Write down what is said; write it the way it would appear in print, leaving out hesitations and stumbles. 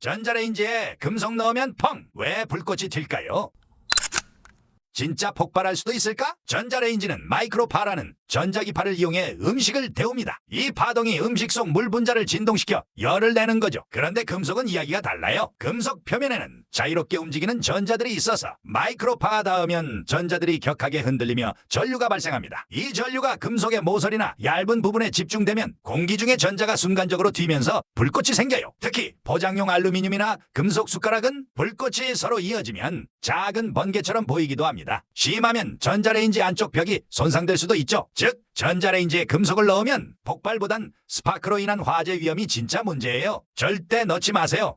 전자레인지에 금속 넣으면 펑! 왜 불꽃이 튈까요? 진짜 폭발할 수도 있을까? 전자레인지는 마이크로파라는 전자기파를 이용해 음식을 데웁니다. 이 파동이 음식 속 물 분자를 진동시켜 열을 내는 거죠. 그런데 금속은 이야기가 달라요. 금속 표면에는 자유롭게 움직이는 전자들이 있어서 마이크로파가 닿으면 전자들이 격하게 흔들리며 전류가 발생합니다. 이 전류가 금속의 모서리나 얇은 부분에 집중되면 공기 중의 전자가 순간적으로 튀면서 불꽃이 생겨요. 특히 포장용 알루미늄이나 금속 숟가락은 불꽃이 서로 이어지면 작은 번개처럼 보이기도 합니다. 심하면 전자레인지 안쪽 벽이 손상될 수도 있죠. 즉, 전자레인지에 금속을 넣으면 폭발보단 스파크로 인한 화재 위험이 진짜 문제예요. 절대 넣지 마세요.